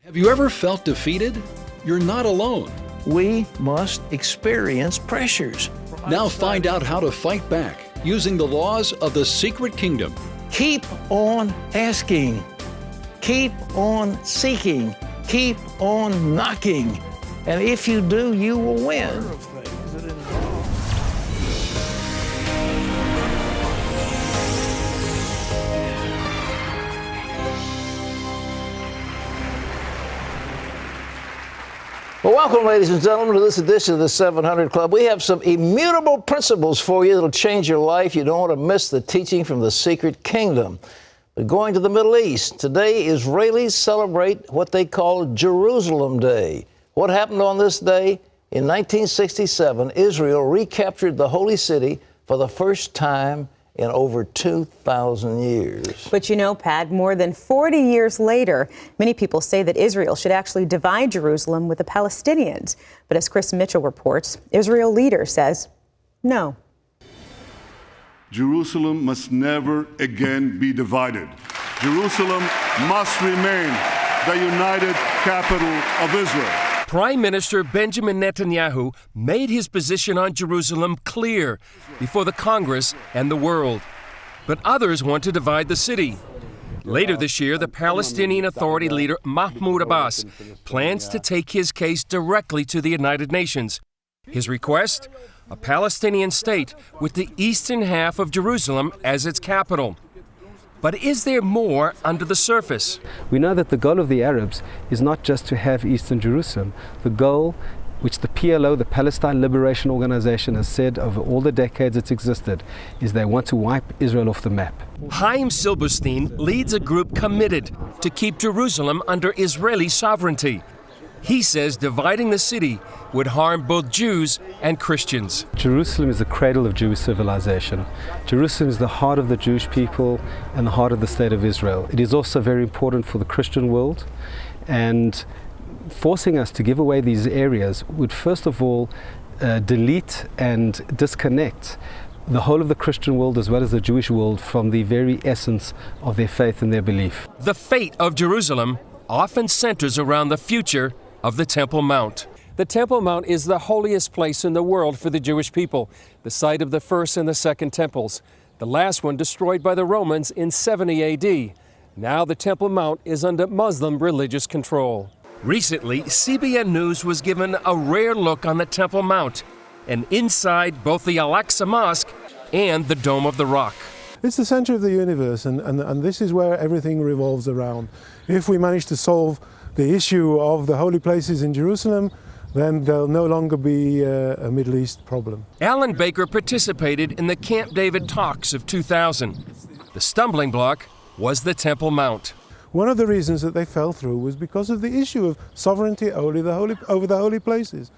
Have you ever felt defeated? You're not alone. We must experience pressures. Now find out how to fight back using the laws of the secret kingdom. Keep on asking. Keep on seeking. Keep on knocking. And if you do, you will win. Well, welcome, ladies and gentlemen, to this edition of the 700 Club. We have some immutable principles for you that'll change your life. You don't want to miss the teaching from the secret kingdom. But going to the Middle East, today Israelis celebrate what they call Jerusalem Day. What happened on this day? In 1967, Israel recaptured the Holy City for the first time in over 2,000 years. But you know, Pat, more than 40 years later, many people say that Israel should actually divide Jerusalem with the Palestinians. But as Chris Mitchell reports, Israel leader says no. Jerusalem must never again be divided. Jerusalem must remain the united capital of Israel. Prime Minister Benjamin Netanyahu made his position on Jerusalem clear before the Congress and the world. But others want to divide the city. Later this year, the Palestinian Authority leader Mahmoud Abbas plans to take his case directly to the United Nations. His request? A Palestinian state with the eastern half of Jerusalem as its capital. But is there more under the surface? We know that the goal of the Arabs is not just to have Eastern Jerusalem. The goal, which the PLO, the Palestine Liberation Organization, has said over all the decades it's existed, is they want to wipe Israel off the map. Chaim Silberstein leads a group committed to keep Jerusalem under Israeli sovereignty. He says dividing the city would harm both Jews and Christians. Jerusalem is the cradle of Jewish civilization. Jerusalem is the heart of the Jewish people and the heart of the state of Israel. It is also very important for the Christian world, and forcing us to give away these areas would first of all delete and disconnect the whole of the Christian world as well as the Jewish world from the very essence of their faith and their belief. The fate of Jerusalem often centers around the future of the Temple Mount. The Temple Mount is the holiest place in the world for the Jewish people, the site of the first and the second temples, the last one destroyed by the Romans in 70 AD. Now the Temple Mount is under Muslim religious control. Recently, CBN News was given a rare look on the Temple Mount and inside both the Al-Aqsa Mosque and the Dome of the Rock. It's the center of the universe, and this is where everything revolves around. If we manage to solve the issue of the holy places in Jerusalem, then there'll no longer be a Middle East problem. Alan Baker participated in the Camp David talks of 2000. The stumbling block was the Temple Mount. One of the reasons that they fell through was because of the issue of sovereignty over the holy places.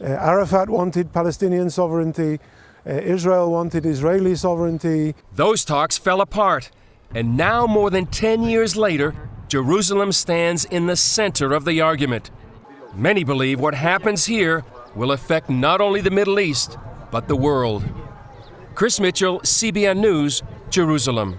Arafat wanted Palestinian sovereignty. Israel wanted Israeli sovereignty. Those talks fell apart, and now more than 10 years later, Jerusalem stands in the center of the argument. Many believe what happens here will affect not only the Middle East, but the world. Chris Mitchell, CBN News, Jerusalem.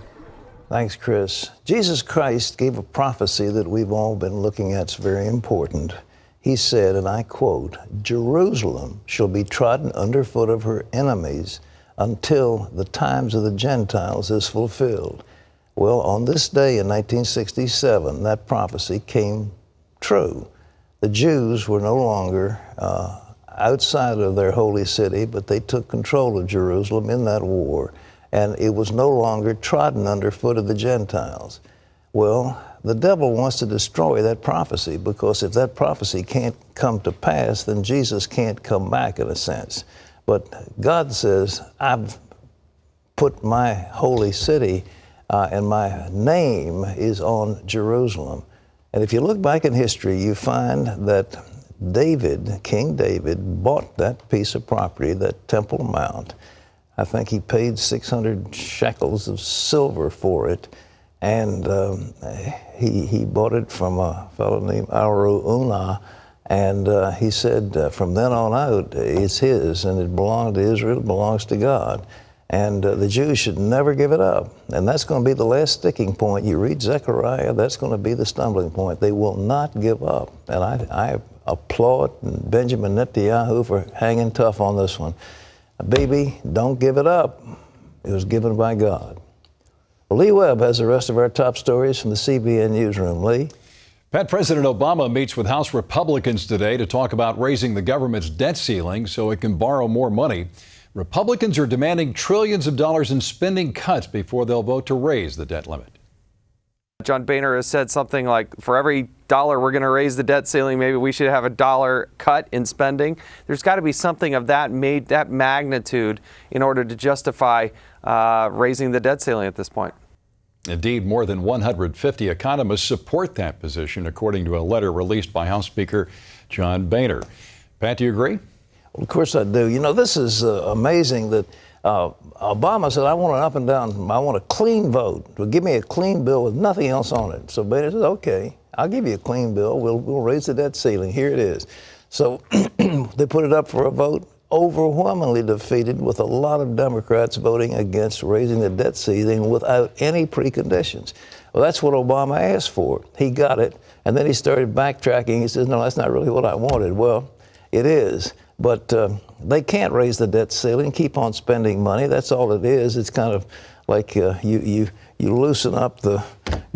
Thanks, Chris. Jesus Christ gave a prophecy that we've all been looking at. It's very important. He said, and I quote, "Jerusalem shall be trodden underfoot of her enemies until the times of the Gentiles is fulfilled." Well, on this day in 1967, that prophecy came true. The Jews were no longer outside of their holy city, but they took control of Jerusalem in that war, and it was no longer trodden underfoot of the Gentiles. Well, the devil wants to destroy that prophecy, because if that prophecy can't come to pass, then Jesus can't come back in a sense. But God says, I've put my holy city and my name is on Jerusalem. And if you look back in history, you find that David, King David, bought that piece of property, that Temple Mount. I think he paid 600 shekels of silver for it. And he bought it from a fellow named Araunah. And he said, from then on out, it's his, and it belonged to Israel, it belongs to God. And the Jews should never give it up. And that's going to be the last sticking point. You read Zechariah, that's going to be the stumbling point. They will not give up. And I applaud Benjamin Netanyahu for hanging tough on this one. Baby, don't give it up. It was given by God. Well, Lee Webb has the rest of our top stories from the CBN Newsroom. Lee? Pat, President Obama meets with House Republicans today to talk about raising the government's debt ceiling so it can borrow more money. Republicans are demanding trillions of dollars in spending cuts before they'll vote to raise the debt limit. John Boehner has said something like, for every dollar we're going to raise the debt ceiling, maybe we should have a dollar cut in spending. There's got to be something of that magnitude in order to justify raising the debt ceiling at this point. Indeed, more than 150 economists support that position, according to a letter released by House Speaker John Boehner. Pat, do you agree? Well, of course I do. You know, this is amazing that Obama said, I want an up and down, I want a clean vote. Well, give me a clean bill with nothing else on it. So Boehner says, okay, I'll give you a clean bill. We'll raise the debt ceiling. Here it is. So they put it up for a vote, overwhelmingly defeated, with a lot of Democrats voting against raising the debt ceiling without any preconditions. Well, that's what Obama asked for. He got it, and then he started backtracking. He says, no, that's not really what I wanted. Well, it is. But they can't raise the debt ceiling, keep on spending money. That's all it is. It's kind of like you loosen up the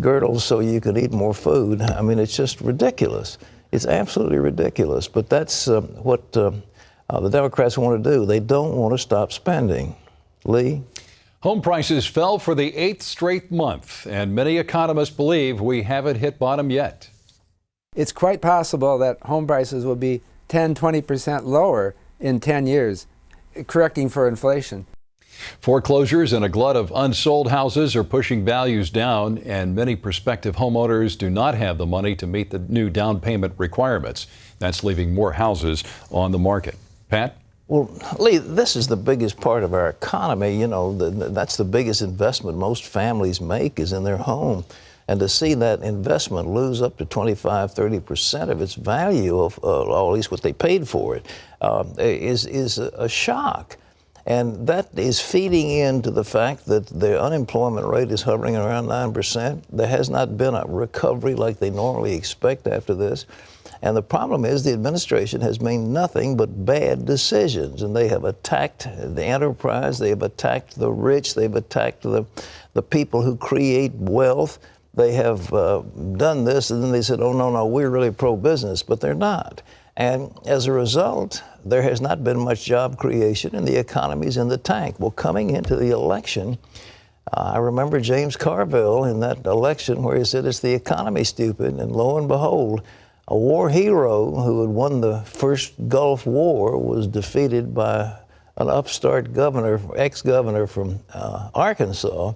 girdles so you can eat more food. I mean, it's just ridiculous. It's absolutely ridiculous. But that's what the Democrats want to do. They don't want to stop spending. Lee? Home prices fell for the 8th straight month, and many economists believe we haven't hit bottom yet. It's quite possible that home prices will be 10-20% lower in 10 years, correcting for inflation. Foreclosures and a glut of unsold houses are pushing values down, and many prospective homeowners do not have the money to meet the new down payment requirements. That's leaving more houses on the market. Pat? Well, Lee, this is the biggest part of our economy. You know, that's the biggest investment most families make is in their home. And to see that investment lose up to 25-30% of its value, or at least what they paid for it, is a shock. And that is feeding into the fact that the unemployment rate is hovering around 9%. There has not been a recovery like they normally expect after this. And the problem is the administration has made nothing but bad decisions. And they have attacked the enterprise, they have attacked the rich, they've attacked the people who create wealth. They have done this, and then they said, oh, no, we're really pro-business, but they're not. And as a result, there has not been much job creation, and the economy's in the tank. Well, coming into the election, I remember James Carville in that election where he said, it's the economy, stupid, and lo and behold, a war hero who had won the first Gulf War was defeated by an upstart governor, ex-governor from Arkansas,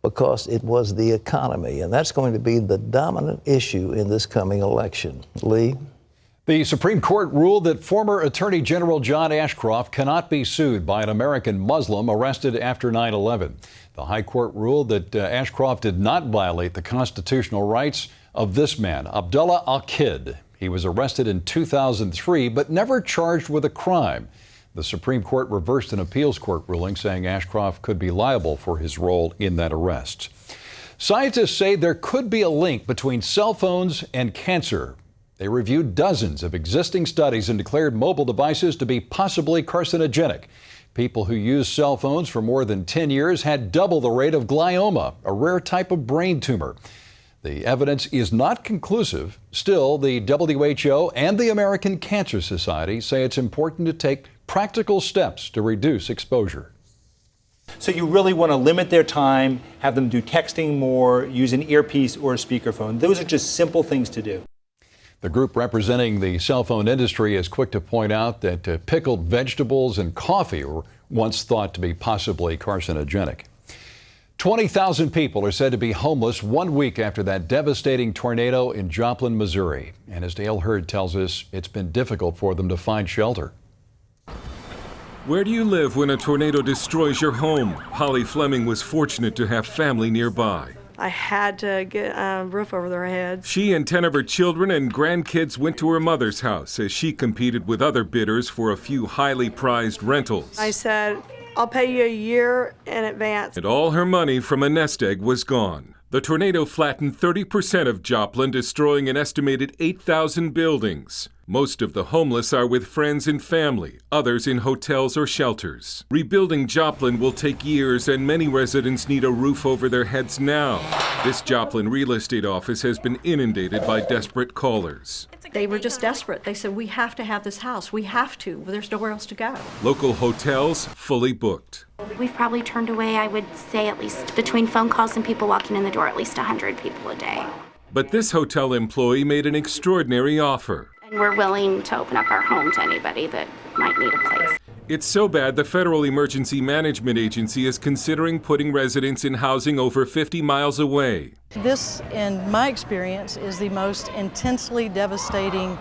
because it was the economy. And that's going to be the dominant issue in this coming election. Lee? The Supreme Court ruled that former Attorney General John Ashcroft cannot be sued by an American Muslim arrested after 9/11. The High Court ruled that Ashcroft did not violate the constitutional rights of this man, Abdullah Al-Kid. He was arrested in 2003, but never charged with a crime. The Supreme Court reversed an appeals court ruling saying Ashcroft could be liable for his role in that arrest. Scientists say there could be a link between cell phones and cancer. They reviewed dozens of existing studies and declared mobile devices to be possibly carcinogenic. People who used cell phones for more than 10 years had double the rate of glioma, a rare type of brain tumor. The evidence is not conclusive. Still, the WHO and the American Cancer Society say it's important to take practical steps to reduce exposure. So you really want to limit their time, have them do texting more, use an earpiece or a speakerphone. Those are just simple things to do. The group representing the cell phone industry is quick to point out that pickled vegetables and coffee were once thought to be possibly carcinogenic. 20,000 people are said to be homeless 1 week after that devastating tornado in Joplin, Missouri. And as Dale Hurd tells us, it's been difficult for them to find shelter. Where do you live when a tornado destroys your home? Holly Fleming was fortunate to have family nearby. I had to get a roof over their heads. She and 10 of her children and grandkids went to her mother's house as she competed with other bidders for a few highly prized rentals. I said, I'll pay you a year in advance. And all her money from a nest egg was gone. The tornado flattened 30% of Joplin, destroying an estimated 8,000 buildings. Most of the homeless are with friends and family, others in hotels or shelters. Rebuilding Joplin will take years, and many residents need a roof over their heads now. This Joplin real estate office has been inundated by desperate callers. They were just desperate. They said, we have to have this house. We have to. There's nowhere else to go. Local hotels fully booked. We've probably turned away, I would say, at least between phone calls and people walking in the door, at least 100 people a day. But this hotel employee made an extraordinary offer. And we're willing to open up our home to anybody that might need a place. It's so bad the Federal Emergency Management Agency is considering putting residents in housing over 50 miles away. This, in my experience, is the most intensely devastating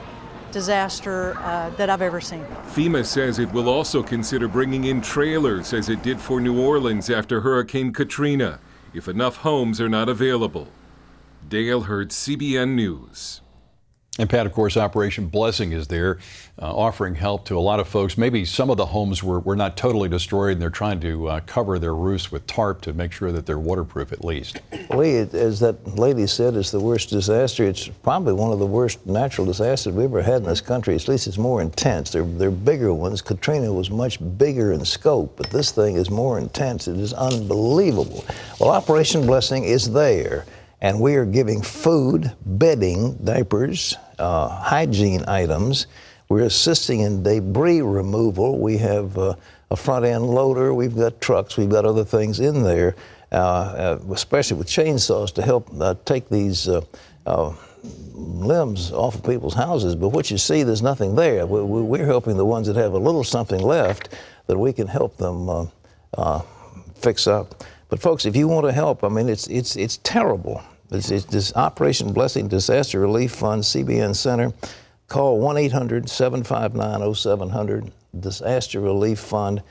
disaster that I've ever seen. FEMA says it will also consider bringing in trailers, as it did for New Orleans after Hurricane Katrina, if enough homes are not available. Dale Hurd, CBN News. And Pat, of course, Operation Blessing is there, offering help to a lot of folks. Maybe some of the homes were not totally destroyed, and they're trying to cover their roofs with tarp to make sure that they're waterproof at least. Lee, as that lady said, it's the worst disaster. It's probably one of the worst natural disasters we ever had in this country. At least it's more intense. They're bigger ones. Katrina was much bigger in scope, but this thing is more intense. It is unbelievable. Well, Operation Blessing is there. And we are giving food, bedding, diapers, hygiene items. We're assisting in debris removal. We have a front-end loader. We've got trucks. We've got other things in there, especially with chainsaws to help take these limbs off of people's houses. But what you see, there's nothing there. We're helping the ones that have a little something left that we can help them fix up. But folks, if you want to help, I mean, it's terrible. It's this Operation Blessing Disaster Relief Fund, CBN Center. Call 1-800-759-0700, Disaster Relief Fund.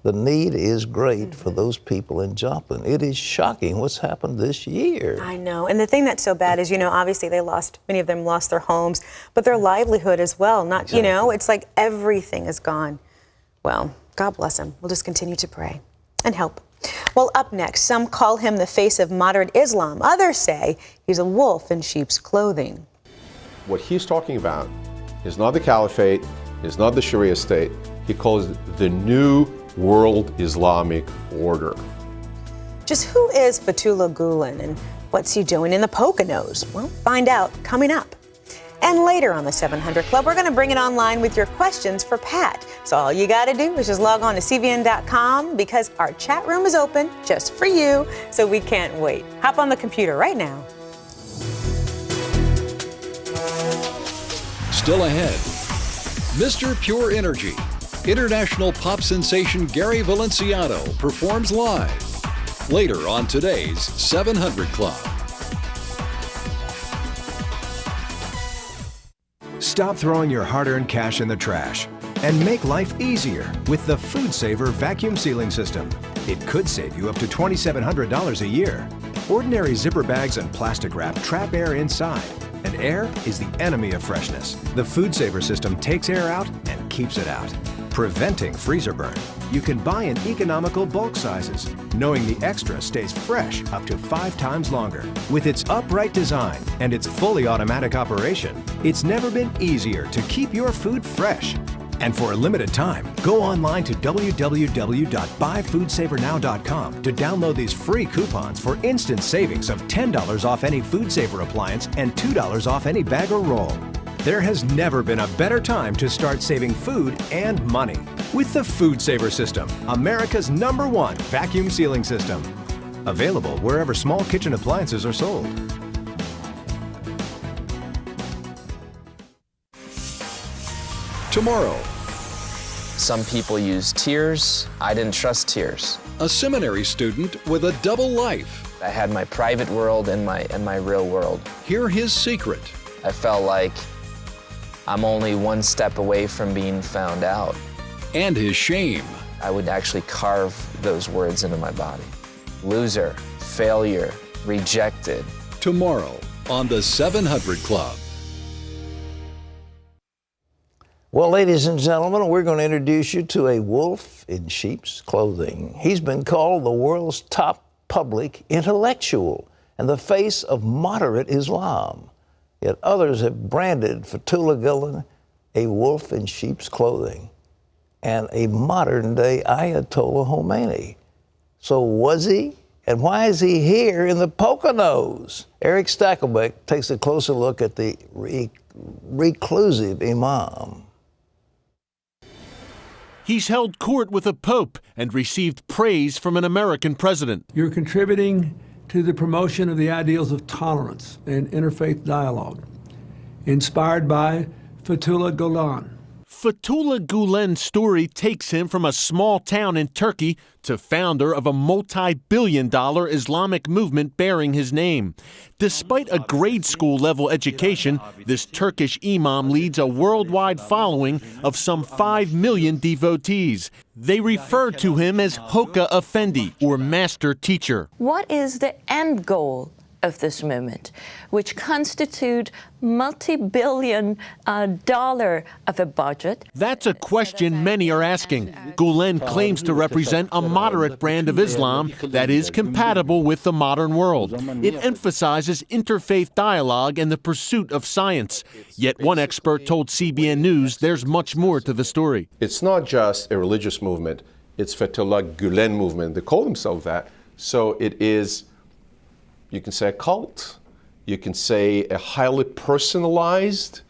The need is great for those people in Joplin. It is shocking what's happened this year. I know. And the thing that's so bad is, obviously many of them lost their homes, but their livelihood as well. Not, it's like everything is gone. Well, God bless them. We'll just continue to pray and help. Well, up next, some call him the face of modern Islam. Others say he's a wolf in sheep's clothing. What he's talking about is not the caliphate, is not the Sharia state. He calls it the New World Islamic Order. Just who is Fethullah Gulen and what's he doing in the Poconos? Well, find out coming up. And later on the 700 Club, we're going to bring it online with your questions for Pat. So all you got to do is just log on to CBN.com because our chat room is open just for you, so we can't wait. Hop on the computer right now. Still ahead, Mr. Pure Energy. International pop sensation Gary Valenciano performs live. Later on today's 700 Club. Stop throwing your hard-earned cash in the trash and make life easier with the Food Saver Vacuum Sealing System. It could save you up to $2,700 a year. Ordinary zipper bags and plastic wrap trap air inside, and air is the enemy of freshness. The Food Saver system takes air out and keeps it out, preventing freezer burn. You can buy in economical bulk sizes, knowing the extra stays fresh up to 5 times longer. With its upright design and its fully automatic operation, it's never been easier to keep your food fresh. And for a limited time, go online to www.buyfoodsavernow.com to download these free coupons for instant savings of $10 off any Food Saver appliance and $2 off any bag or roll. There has never been a better time to start saving food and money with the Food Saver System, America's #1 vacuum sealing system. Available wherever small kitchen appliances are sold. Tomorrow. Some people use tears. I didn't trust tears. A seminary student with a double life. I had my private world and my real world. Hear his secret. I felt like I'm only one step away from being found out. And his shame. I would actually carve those words into my body. Loser, failure, rejected. Tomorrow on the 700 Club. Well, ladies and gentlemen, we're going to introduce you to a wolf in sheep's clothing. He's been called the world's top public intellectual and the face of moderate Islam. Yet others have branded Fethullah Gulen a wolf in sheep's clothing and a modern-day Ayatollah Khomeini. So was he? And why is he here in the Poconos? Eric Stakelbeck takes a closer look at the reclusive imam. He's held court with a pope and received praise from an American president. You're contributing to the promotion of the ideals of tolerance and interfaith dialogue, inspired by Fethullah Gulen. Fethullah Gulen's story takes him from a small town in Turkey to founder of a multi-billion-dollar Islamic movement bearing his name. Despite a grade school level education, this Turkish imam leads a worldwide following of some 5 million devotees. They refer to him as Hoca Effendi, or master teacher. What is the end goal of this movement, which constitute multi-billion dollar of a budget? That's a question many are asking. Gulen claims to represent a moderate brand of Islam that is compatible with the modern world. It emphasizes interfaith dialogue and the pursuit of science. Yet one expert told CBN News there's much more to the story. It's not just a religious movement, it's Fethullah Gulen movement. They call themselves that. So it is, you can say, a cult. You can say a highly personalized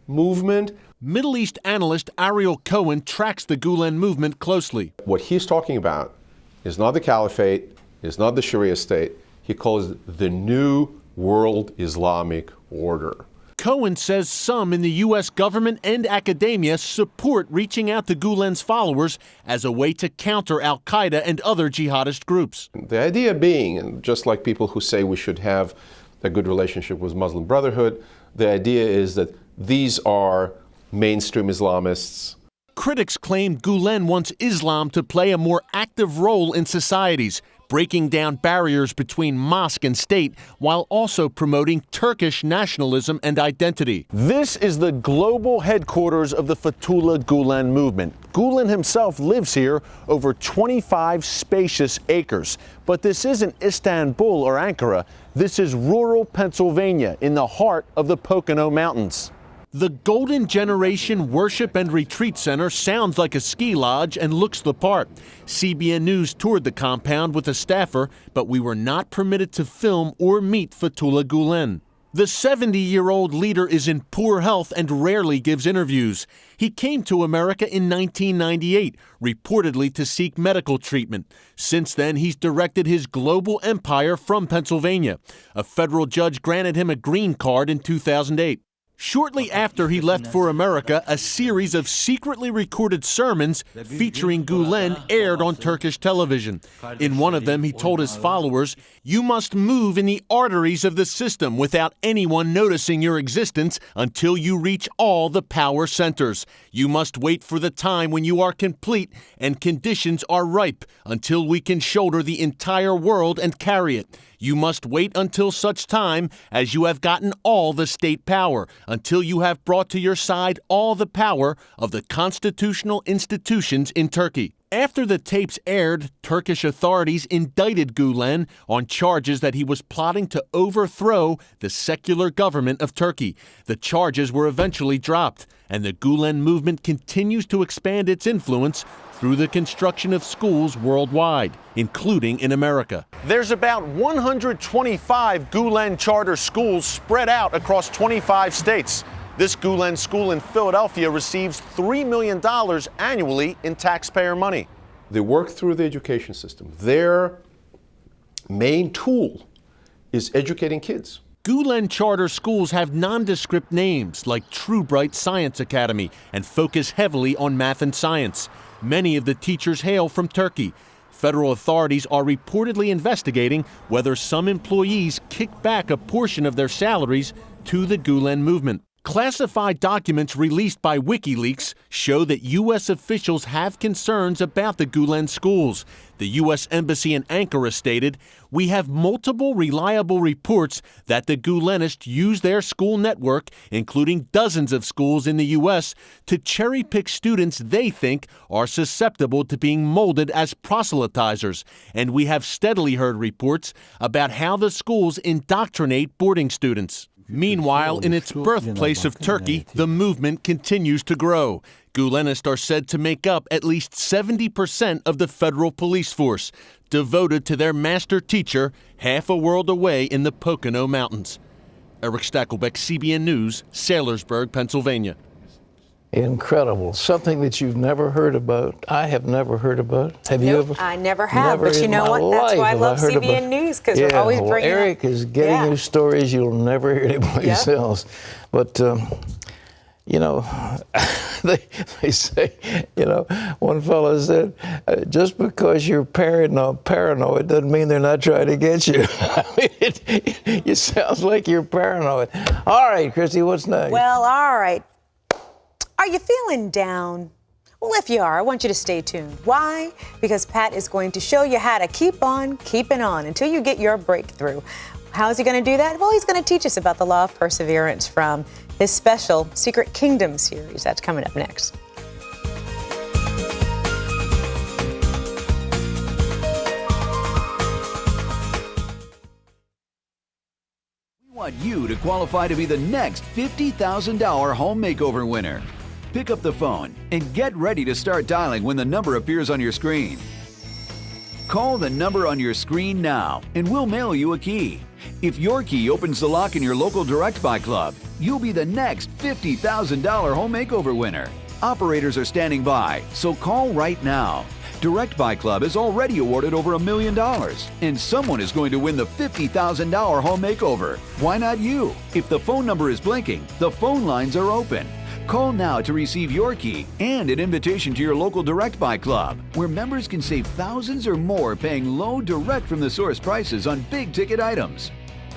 movement. Middle East analyst Ariel Cohen tracks the Gulen movement closely. What he's talking about is not the caliphate, is not the Sharia state. He calls it the New World Islamic Order. Cohen says some in the U.S. government and academia support reaching out to Gulen's followers as a way to counter al-Qaeda and other jihadist groups. The idea being, and just like people who say we should have a good relationship with Muslim Brotherhood, the idea is that these are mainstream Islamists. Critics claim Gulen wants Islam to play a more active role in societies, breaking down barriers between mosque and state while also promoting Turkish nationalism and identity. This is the global headquarters of the Fethullah Gulen movement. Gulen himself lives here over 25 spacious acres. But this isn't Istanbul or Ankara. This is rural Pennsylvania in the heart of the Pocono Mountains. The Golden Generation Worship and Retreat Center sounds like a ski lodge and looks the part. CBN News toured the compound with a staffer, but we were not permitted to film or meet Fethullah Gulen. The 70-year-old leader is in poor health and rarely gives interviews. He came to America in 1998, reportedly to seek medical treatment. Since then, he's directed his global empire from Pennsylvania. A federal judge granted him a green card in 2008. Shortly after he left for America, a series of secretly recorded sermons featuring Gulen aired on Turkish television. In one of them, he told his followers, "You must move in the arteries of the system without anyone noticing your existence until you reach all the power centers. You must wait for the time when you are complete and conditions are ripe until we can shoulder the entire world and carry it. You must wait until such time as you have gotten all the state power, until you have brought to your side all the power of the constitutional institutions in Turkey." After the tapes aired, Turkish authorities indicted Gulen on charges that he was plotting to overthrow the secular government of Turkey. The charges were eventually dropped, and the Gulen movement continues to expand its influence through the construction of schools worldwide, including in America. There's about 125 Gulen charter schools spread out across 25 states. This Gulen school in Philadelphia receives $3 million annually in taxpayer money. They work through the education system. Their main tool is educating kids. Gulen charter schools have nondescript names like True Bright Science Academy and focus heavily on math and science. Many of the teachers hail from Turkey. Federal authorities are reportedly investigating whether some employees kick back a portion of their salaries to the Gulen movement. Classified documents released by WikiLeaks show that U.S. officials have concerns about the Gulen schools. The U.S. Embassy in Ankara stated, "We have multiple reliable reports that the Gulenists use their school network, including dozens of schools in the U.S., to cherry-pick students they think are susceptible to being molded as proselytizers. And we have steadily heard reports about how the schools indoctrinate boarding students." Meanwhile, in its birthplace of Turkey, the movement continues to grow. Gulenists are said to make up at least 70% of the federal police force, devoted to their master teacher half a world away in the Pocono Mountains. Eric Stackelbeck, CBN News, Saylorsburg, Pennsylvania. Incredible. Something that you've never heard about. I have never heard about. Have you ever? I never have, but you in know my what? That's why I life love have I heard CBN about- News, because we're always well, bringing Eric is getting you stories you'll never hear anyplace else. But, you know, they say, you know, one fellow said, just because you're paranoid doesn't mean they're not trying to get you. I mean, it sounds like you're paranoid. All right, Christy, what's next? Well, all right. Are you feeling down? Well, if you are, I want you to stay tuned. Why? Because Pat is going to show you how to keep on keeping on until you get your breakthrough. How is he going to do that? Well, he's going to teach us about the law of perseverance from his special Secret Kingdom series. That's coming up next. We want you to qualify to be the next $50,000 home makeover winner. Pick up the phone and get ready to start dialing when the number appears on your screen. Call the number on your screen now and we'll mail you a key. If your key opens the lock in your local Direct Buy Club, you'll be the next $50,000 home makeover winner. Operators are standing by, so call right now. Direct Buy Club has already awarded over $1 million, and someone is going to win the $50,000 home makeover. Why not you? If the phone number is blinking, the phone lines are open. Call now to receive your key and an invitation to your local Direct Buy Club, where members can save thousands or more paying low direct from the source prices on big ticket items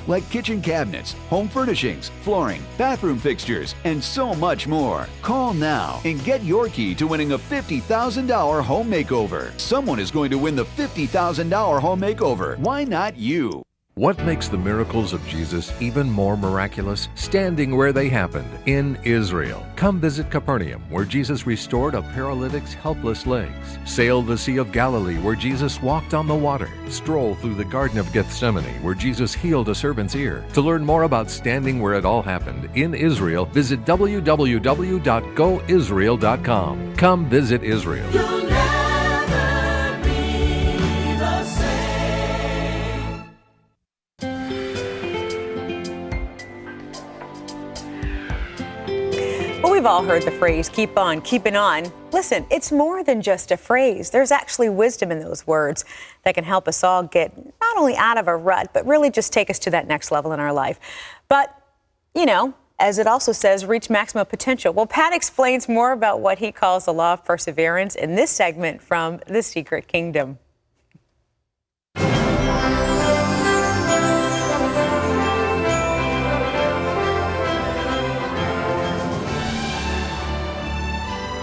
like kitchen cabinets, home furnishings, flooring, bathroom fixtures, and so much more. Call now and get your key to winning a $50,000 home makeover. Someone is going to win the $50,000 home makeover. Why not you? What makes the miracles of Jesus even more miraculous? Standing where they happened, in Israel. Come visit Capernaum, where Jesus restored a paralytic's helpless legs. Sail the Sea of Galilee, where Jesus walked on the water. Stroll through the Garden of Gethsemane, where Jesus healed a servant's ear. To learn more about standing where it all happened, in Israel, visit www.goisrael.com. Come visit Israel. Well, we've all heard the phrase, keep on keeping on. Listen, it's more than just a phrase. There's actually wisdom in those words that can help us all get not only out of a rut, but really just take us to that next level in our life. But, you know, as it also says, reach maximum potential. Well, Pat explains more about what he calls the law of perseverance in this segment from The Secret Kingdom.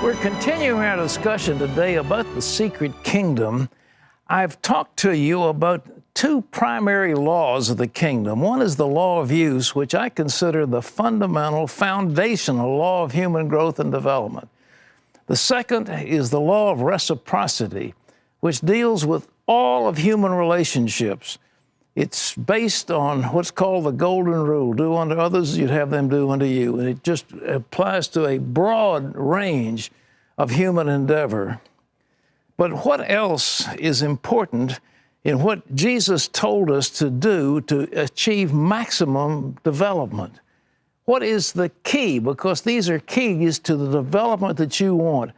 We're continuing our discussion today about the secret kingdom. I've talked to you about two primary laws of the kingdom. One is the law of use, which I consider the fundamental, foundational law of human growth and development. The second is the law of reciprocity, which deals with all of human relationships. It's based on what's called the golden rule. Do unto others, you'd have them do unto you. And it just applies to a broad range of human endeavor. But what else is important in what Jesus told us to do to achieve maximum development? What is the key? Because these are keys to the development that you want,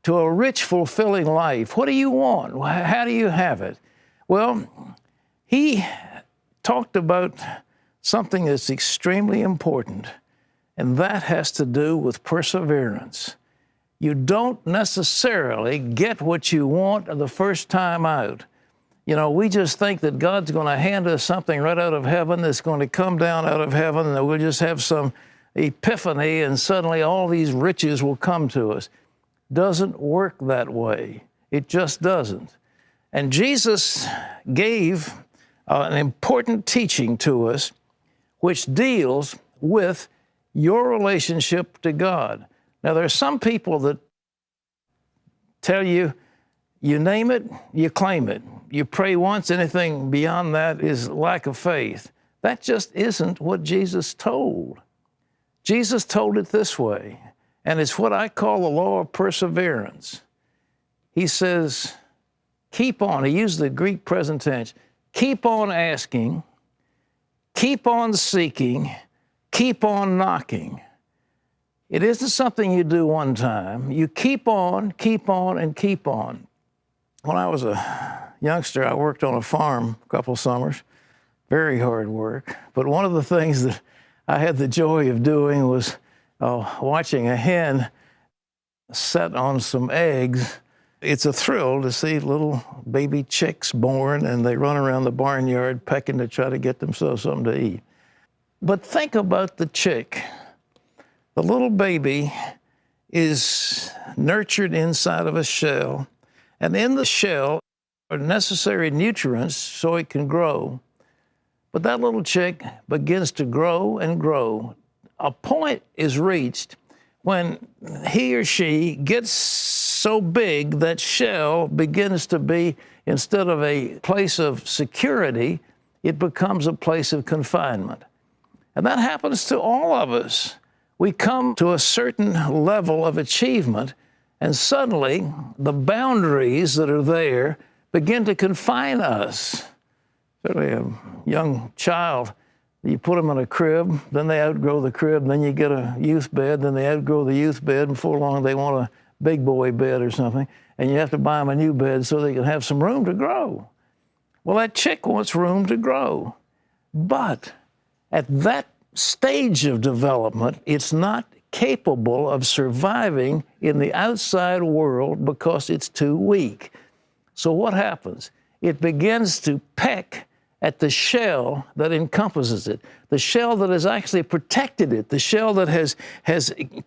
to a rich, fulfilling life. What do you want? How do you have it? Well, he talked about something that's extremely important, and that has to do with perseverance. You don't necessarily get what you want the first time out. You know, we just think that God's going to hand us something right out of heaven that's going to come down out of heaven, and that we'll just have some epiphany and suddenly all these riches will come to us. Doesn't work that way. It just doesn't. And Jesus gave an important teaching to us which deals with your relationship to God. Now, there are some people that tell you, you name it, you claim it. You pray once, anything beyond that is lack of faith. That just isn't what Jesus told. Jesus told it this way, and it's what I call the law of perseverance. He says, keep on, he used the Greek present tense, keep on asking, keep on seeking, keep on knocking. It isn't something you do one time. You keep on, and keep on. When I was a youngster, I worked on a farm a couple summers. Very hard work. But one of the things that I had the joy of doing was watching a hen set on some eggs. It's a thrill to see little baby chicks born, and they run around the barnyard pecking to try to get themselves something to eat. But think about the chick. The little baby is nurtured inside of a shell, and in the shell are necessary nutrients so it can grow. But that little chick begins to grow and grow. A point is reached when he or she gets so big that shell begins to be, instead of a place of security, it becomes a place of confinement. And that happens to all of us. We come to a certain level of achievement, and suddenly the boundaries that are there begin to confine us. Certainly a young child, you put them in a crib, then they outgrow the crib, then you get a youth bed, then they outgrow the youth bed, and before long they want a big boy bed or something, and you have to buy them a new bed so they can have some room to grow. Well, that chick wants room to grow, but at that stage of development, it's not capable of surviving in the outside world because it's too weak. So what happens? It begins to peck at the shell that encompasses it, the shell that has actually protected it, the shell that has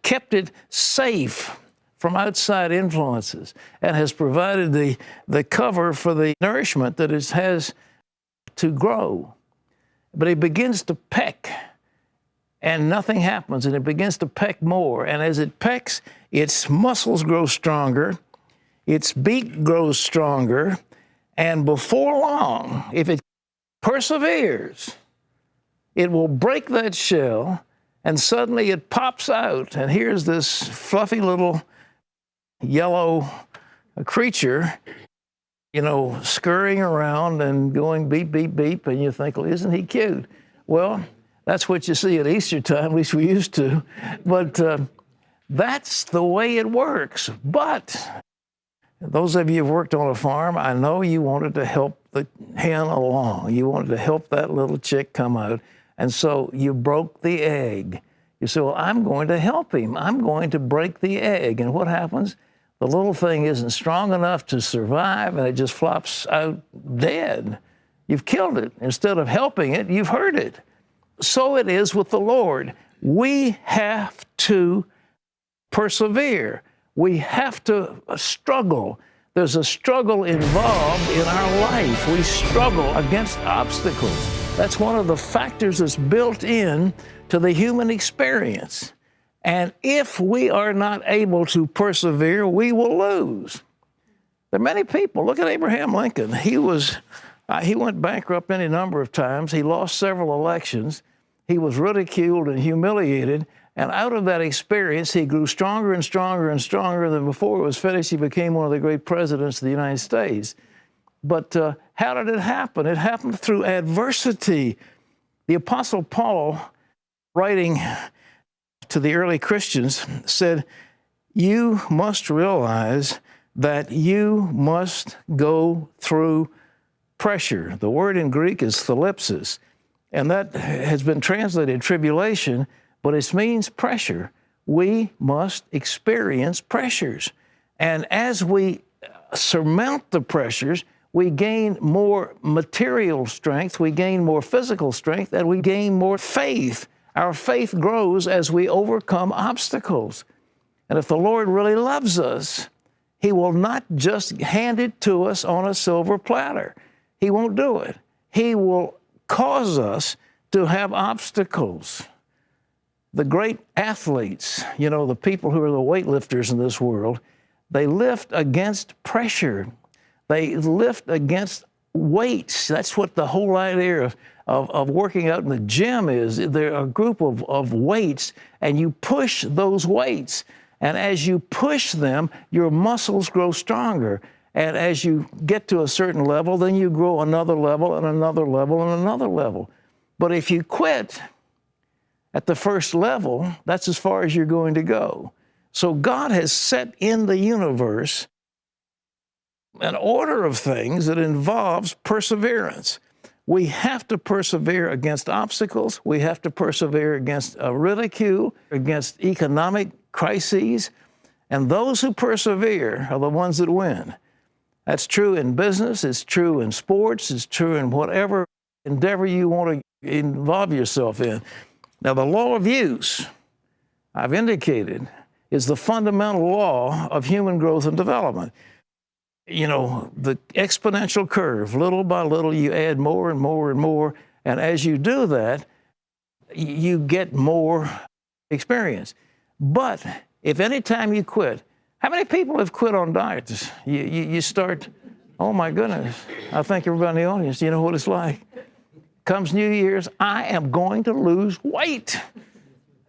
kept it safe from outside influences and has provided the cover for the nourishment that it has to grow. But it begins to peck, and nothing happens, and it begins to peck more. And as it pecks, its muscles grow stronger, its beak grows stronger, and before long, if it perseveres, it will break that shell, and suddenly it pops out, and here's this fluffy little yellow creature, scurrying around and going beep, beep, beep, and you think, well, isn't he cute? Well, that's what you see at Easter time, at least we used to. But that's the way it works. But those of you who've worked on a farm, I know you wanted to help the hen along. You wanted to help that little chick come out. And so you broke the egg. You say, well, I'm going to help him. I'm going to break the egg. And what happens? The little thing isn't strong enough to survive, and it just flops out dead. You've killed it. Instead of helping it, you've hurt it. So it is with the Lord. We have to persevere. We have to struggle. There's a struggle involved in our life. We struggle against obstacles. That's one of the factors that's built in to the human experience. And if we are not able to persevere, we will lose. There are many people. Look at Abraham Lincoln. He went bankrupt any number of times. He lost several elections. He was ridiculed and humiliated. And out of that experience, he grew stronger and stronger and stronger than before it was finished. He became one of the great presidents of the United States. But how did it happen? It happened through adversity. The Apostle Paul, writing to the early Christians, said, you must realize that you must go through pressure. The word in Greek is thalipsis, and that has been translated tribulation, but it means pressure. We must experience pressures. And as we surmount the pressures, we gain more material strength, we gain more physical strength, and we gain more faith. Our faith grows as we overcome obstacles. And if the Lord really loves us, He will not just hand it to us on a silver platter. He won't do it. He will cause us to have obstacles. The great athletes, you know, the people who are the weightlifters in this world, they lift against pressure. They lift against weights. That's what the whole idea of working out in the gym is. They're a group of weights, and you push those weights. And as you push them, your muscles grow stronger. And as you get to a certain level, then you grow another level and another level and another level. But if you quit at the first level, that's as far as you're going to go. So God has set in the universe an order of things that involves perseverance. We have to persevere against obstacles. We have to persevere against ridicule, against economic crises. And those who persevere are the ones that win. That's true in business, it's true in sports, it's true in whatever endeavor you want to involve yourself in. Now, the law of use, I've indicated, is the fundamental law of human growth and development. You know, the exponential curve, little by little, you add more and more and more, and as you do that, you get more experience. But if any time you quit, how many people have quit on diets? You start, oh my goodness, I think everybody in the audience, you know what it's like. Comes New Year's, I am going to lose weight.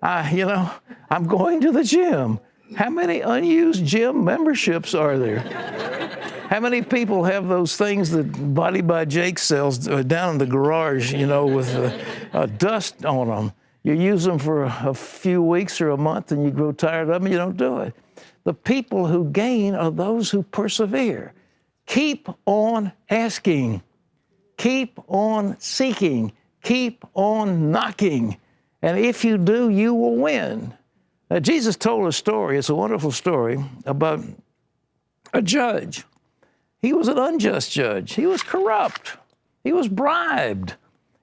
I'm going to the gym. How many unused gym memberships are there? How many people have those things that Body by Jake sells down in the garage, you know, with dust on them? You use them for a few weeks or a month and you grow tired of them, you don't do it. The people who gain are those who persevere. Keep on asking. Keep on seeking. Keep on knocking. And if you do, you will win. Now, Jesus told a story, it's a wonderful story, about a judge. He was an unjust judge. He was corrupt. He was bribed.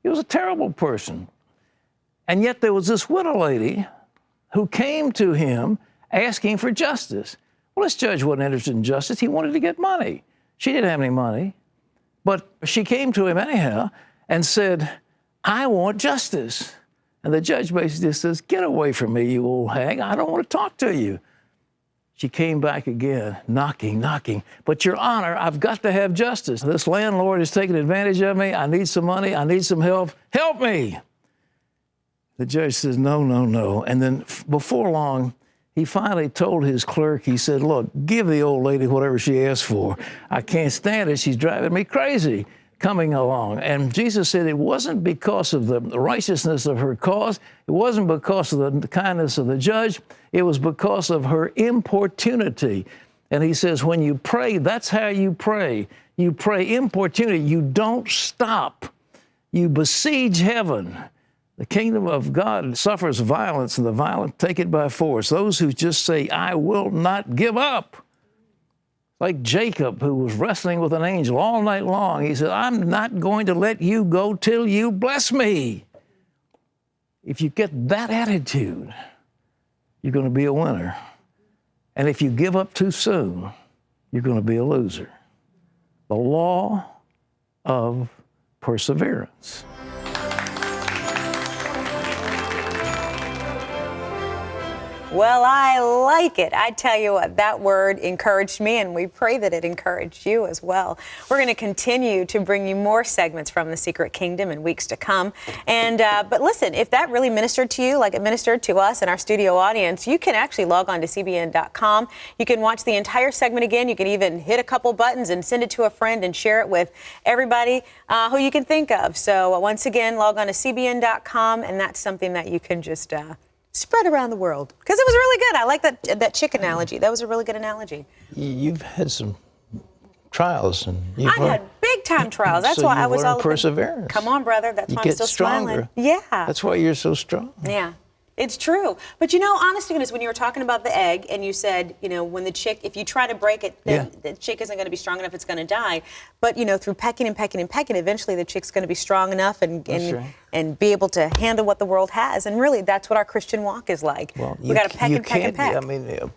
He was a terrible person. And yet there was this widow lady who came to him asking for justice. Well, this judge wasn't interested in justice. He wanted to get money. She didn't have any money. But she came to him anyhow and said, I want justice. And the judge basically says, get away from me, you old hag. I don't want to talk to you. She came back again, knocking. But Your Honor, I've got to have justice. This landlord is taking advantage of me. I need some money. I need some help. Help me. The judge says, no. And then before long, he finally told his clerk, he said, look, give the old lady whatever she asked for. I can't stand it. She's driving me crazy coming along. And Jesus said it wasn't because of the righteousness of her cause. It wasn't because of the kindness of the judge. It was because of her importunity. And he says, when you pray, that's how you pray. You pray importunity. You don't stop. You besiege heaven. The kingdom of God suffers violence, and the violent take it by force. Those who just say, I will not give up. Like Jacob, who was wrestling with an angel all night long. He said, I'm not going to let you go till you bless me. If you get that attitude, you're going to be a winner. And if you give up too soon, you're going to be a loser. The law of perseverance. Well, I like it. I tell you what, that word encouraged me, and we pray that it encouraged you as well. We're going to continue to bring you more segments from The Secret Kingdom in weeks to come. And but listen, if that really ministered to you like it ministered to us and our studio audience, you can actually log on to CBN.com. You can watch the entire segment again. You can even hit a couple buttons and send it to a friend and share it with everybody who you can think of. So once again, log on to CBN.com, and that's something that you can just spread around the world, because it was really good. I like that chick analogy. That was a really good analogy. You've had some trials, and I had big time trials. That's so why I was all perseverance. Come on, brother. That's why I'm still stronger. smiling. Yeah. That's why you're so strong. Yeah. It's true. But you know, honest to goodness, when you were talking about the egg and you said, you know, when the chick, if you try to break it, then the chick isn't going to be strong enough, it's going to die. But, you know, through pecking and pecking and pecking, eventually the chick's going to be strong enough and be able to handle what the world has. And really, that's what our Christian walk is like. Well, we got to peck and peck and peck. I mean, you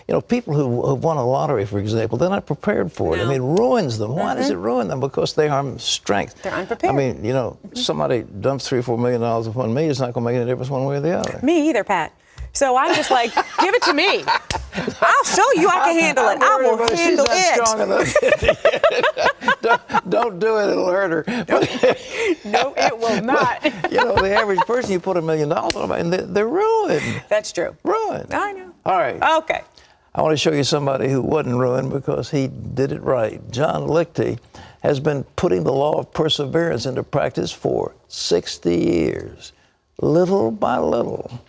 know, people who have won a lottery, for example, they're not prepared for it. I mean, it ruins them. Why does it ruin them? Because they are strength. They're unprepared. I mean, you know, somebody dumps $3 or $4 million upon me, it's not going to make any difference one way or the other. Me either, Pat. So I'm just like, give it to me. I'll show you I can handle it. I will handle it. Don't do it, it'll hurt her. No, it will not. You know, the average person, you put $1 million on, and they're ruined. That's true. Ruined. I know. All right. Okay. I want to show you somebody who wasn't ruined because he did it right. John Lichty has been putting the law of perseverance into practice for 60 years. Little by little,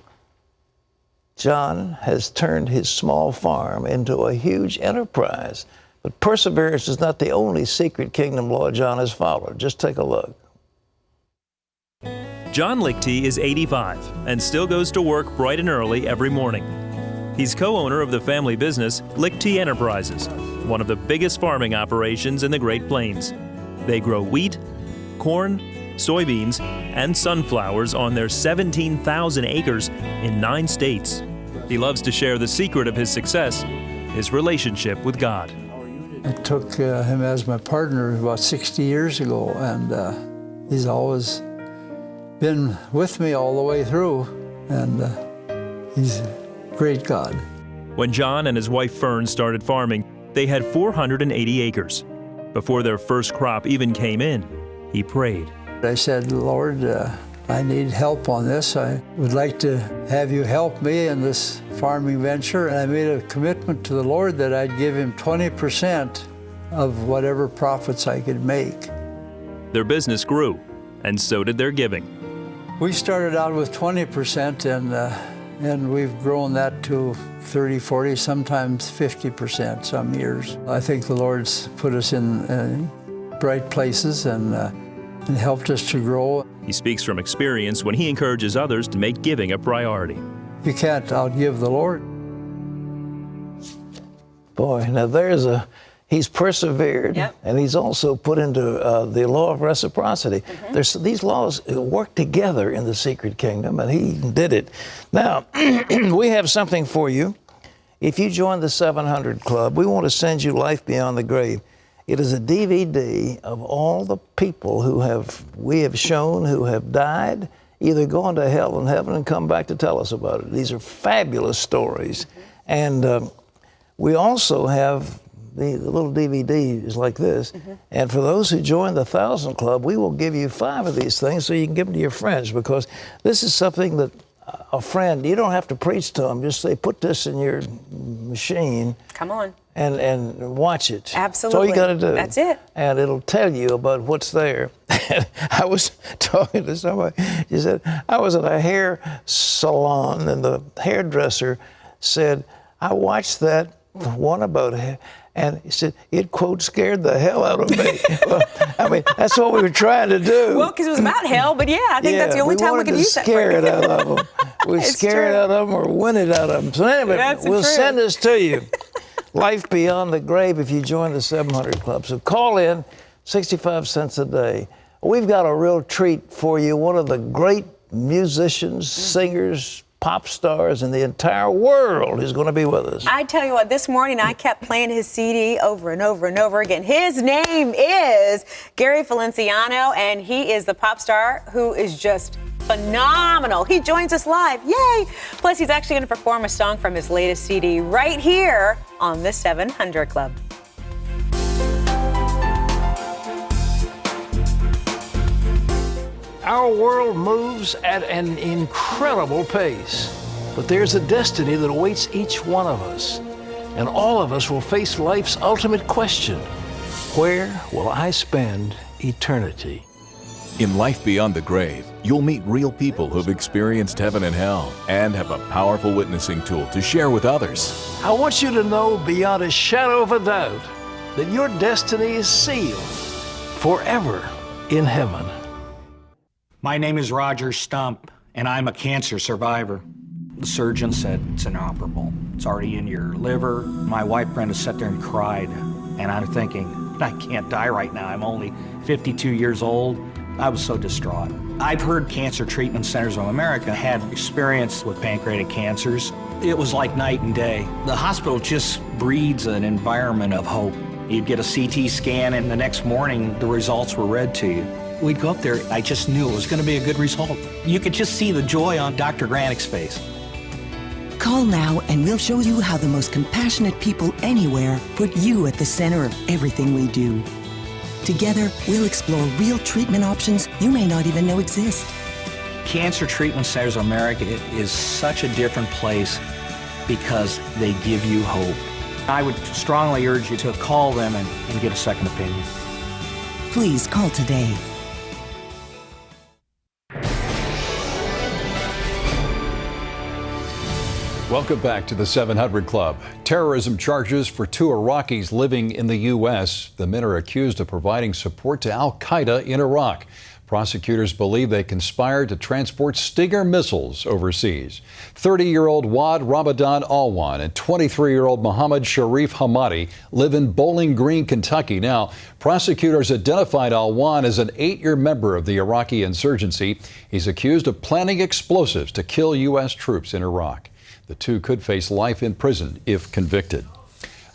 John has turned his small farm into a huge enterprise. But perseverance is not the only secret kingdom law John has followed. Just take a look. John Lichty is 85 and still goes to work bright and early every morning. He's co-owner of the family business Lichty Enterprises, one of the biggest farming operations in the Great Plains. They grow wheat, corn, soybeans, and sunflowers on their 17,000 acres in 9 states. He loves to share the secret of his success, his relationship with God. I took him as my partner about 60 years ago, and he's always been with me all the way through, and he's a great God. When John and his wife Fern started farming, they had 480 acres. Before their first crop even came in, he prayed. I said, Lord, I need help on this. I would like to have you help me in this farming venture. And I made a commitment to the Lord that I'd give him 20% of whatever profits I could make. Their business grew, and so did their giving. We started out with 20%, and we've grown that to 30, 40, sometimes 50% some years. I think the Lord's put us in bright places and helped us to grow. He speaks from experience when he encourages others to make giving a priority. You can't outgive the Lord. Boy, now he's persevered, and he's also put into the law of reciprocity. These laws work together in the secret kingdom, and he did it. Now, we have something for you. If you join the 700 Club, we want to send you Life Beyond the Grave. It is a DVD of all the people we have shown who have died, either gone to hell and heaven and come back to tell us about it. These are fabulous stories. And we also have the little DVD is like this. And for those who join the 1,000 Club, we will give you 5 of these things so you can give them to your friends, because this is something that a friend, you don't have to preach to them. Just say, put this in your machine. Come on. And watch it. Absolutely. That's all you got to do. That's it. And it'll tell you about what's there. I was talking to somebody. She said, I was at a hair salon, and the hairdresser said, I watched that one about hair. And he said, it, quote, scared the hell out of me. Well, I mean, that's what we were trying to do. Well, because it was about hell, but yeah, I think that's the only time we could use that. Scare it out of them. We scare it out of them or win it out of them. So anyway, we'll send this to you. Life Beyond the Grave if you join the 700 Club. So call in, 65 cents a day. We've got a real treat for you. One of the great musicians, singers, pop stars in the entire world is going to be with us. I tell you what, this morning I kept playing his CD over and over and over again. His name is Gary Feliciano, and he is the pop star who is just phenomenal. He joins us live. Yay! Plus, he's actually going to perform a song from his latest CD right here on the 700 Club. Our world moves at an incredible pace, but there's a destiny that awaits each one of us, and all of us will face life's ultimate question: where will I spend eternity? In Life Beyond the Grave, you'll meet real people who've experienced heaven and hell and have a powerful witnessing tool to share with others. I want you to know beyond a shadow of a doubt that your destiny is sealed forever in heaven. My name is Roger Stump, and I'm a cancer survivor. The surgeon said it's inoperable. It's already in your liver. My wife Brenda sat there and cried, and I'm thinking, I can't die right now. I'm only 52 years old. I was so distraught. I've heard Cancer Treatment Centers of America had experience with pancreatic cancers. It was like night and day. The hospital just breeds an environment of hope. You'd get a CT scan, and the next morning, the results were read to you. We'd go up there, I just knew it was going to be a good result. You could just see the joy on Dr. Granick's face. Call now and we'll show you how the most compassionate people anywhere put you at the center of everything we do. Together, we'll explore real treatment options you may not even know exist. Cancer Treatment Centers of America is such a different place because they give you hope. I would strongly urge you to call them and get a second opinion. Please call today. Welcome back to the 700 Club. Terrorism charges for 2 Iraqis living in the U.S. The men are accused of providing support to al-Qaeda in Iraq. Prosecutors believe they conspired to transport Stinger missiles overseas. 30-year-old Wad Ramadan Alwan and 23-year-old Mohammed Sharif Hamadi live in Bowling Green, Kentucky. Now, prosecutors identified Alwan as an 8-year member of the Iraqi insurgency. He's accused of planning explosives to kill U.S. troops in Iraq. The 2 could face life in prison if convicted.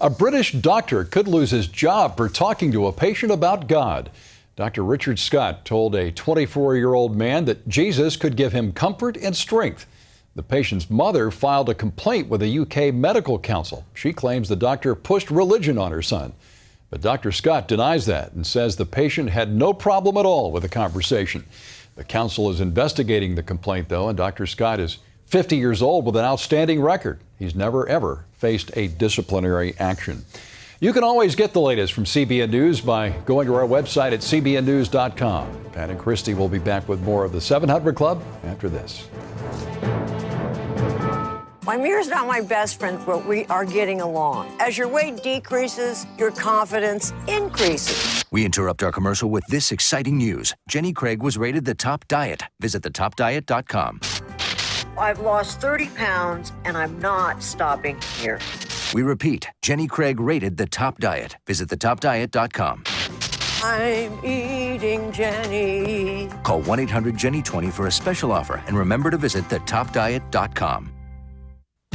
A British doctor could lose his job for talking to a patient about God. Dr. Richard Scott told a 24-year-old man that Jesus could give him comfort and strength. The patient's mother filed a complaint with the UK Medical Council. She claims the doctor pushed religion on her son. But Dr. Scott denies that and says the patient had no problem at all with the conversation. The council is investigating the complaint, though, and Dr. Scott is 50 years old with an outstanding record. He's never, ever faced a disciplinary action. You can always get the latest from CBN News by going to our website at cbnnews.com. Pat and Christy will be back with more of the 700 Club after this. My mirror's not my best friend, but we are getting along. As your weight decreases, your confidence increases. We interrupt our commercial with this exciting news. Jenny Craig was rated the top diet. Visit thetopdiet.com. I've lost 30 pounds, and I'm not stopping here. We repeat, Jenny Craig rated the top diet. Visit thetopdiet.com. I'm eating Jenny. Call 1-800-JENNY20 for a special offer, and remember to visit thetopdiet.com.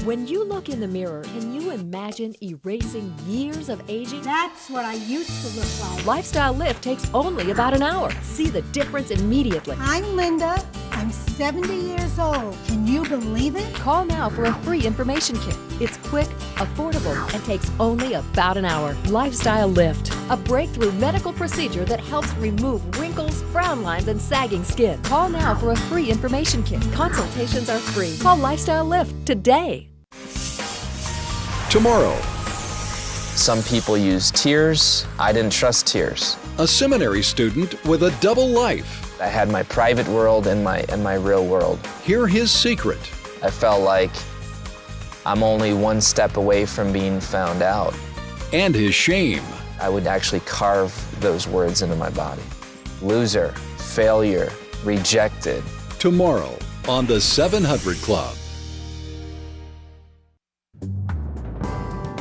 When you look in the mirror, can you imagine erasing years of aging? That's what I used to look like. Lifestyle Lift takes only about an hour. See the difference immediately. I'm Linda. I'm 70 years old. Can you believe it? Call now for a free information kit. It's quick, affordable, and takes only about an hour. Lifestyle Lift, a breakthrough medical procedure that helps remove wrinkles, frown lines, and sagging skin. Call now for a free information kit. Consultations are free. Call Lifestyle Lift today. Tomorrow, Some people use tears. I didn't trust tears. a seminary student with a double life. I had my private world and my real world. Hear his secret. I felt like I'm only one step away from being found out. And his shame. I would actually carve those words into my body. Loser, failure, rejected. Tomorrow on the 700 Club.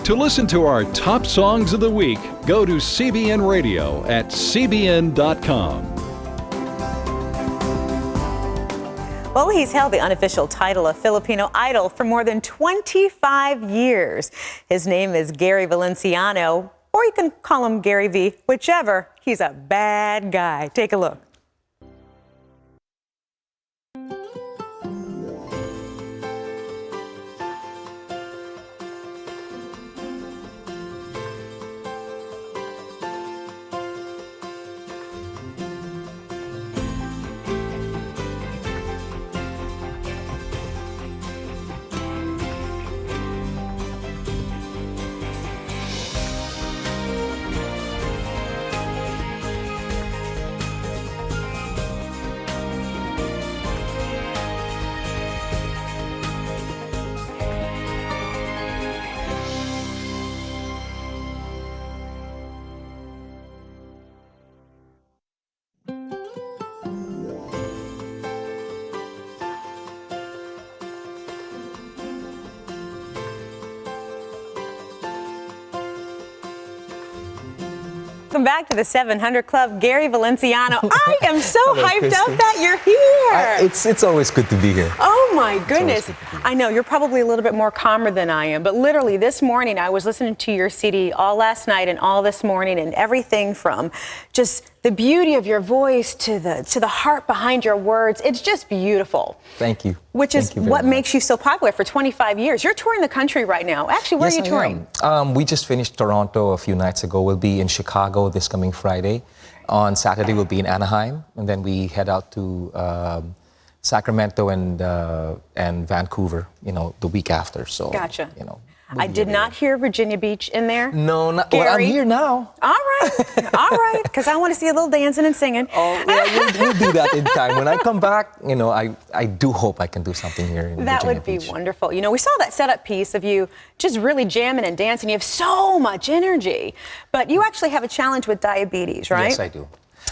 To listen to our top songs of the week, go to CBN Radio at cbn.com. Well, he's held the unofficial title of Filipino Idol for more than 25 years. His name is Gary Valenciano, or you can call him Gary V, whichever. He's a bad guy. Take a look. Welcome back to the 700 Club, Gary Valenciano. I am so hyped up Christy. that you're here. It's always good to be here. Oh my goodness. I know you're probably a little bit more calmer than I am, but literally this morning I was listening to your CD all last night and all this morning, and everything from just the beauty of your voice to the heart behind your words. It's just beautiful. Thank you. Which is Thank you what very makes you so popular for 25 years. You're touring the country right now. Actually, where Yes, are you touring? I am. We just finished Toronto a few nights ago. We'll be in Chicago this coming Friday. On Saturday, we'll be in Anaheim, and then we head out to Sacramento and Vancouver, the week after. So, Gotcha. I did not hear Virginia Beach in there. No, not. Gary. Well, I'm here now. All right, all right, because I want to see a little dancing and singing. Oh, yeah, we'll do that in time. When I come back, I do hope I can do something here in That Virginia would be Beach. wonderful. We saw that setup piece of you just really jamming and dancing. You have so much energy, but you actually have a challenge with diabetes, right? Yes, I do.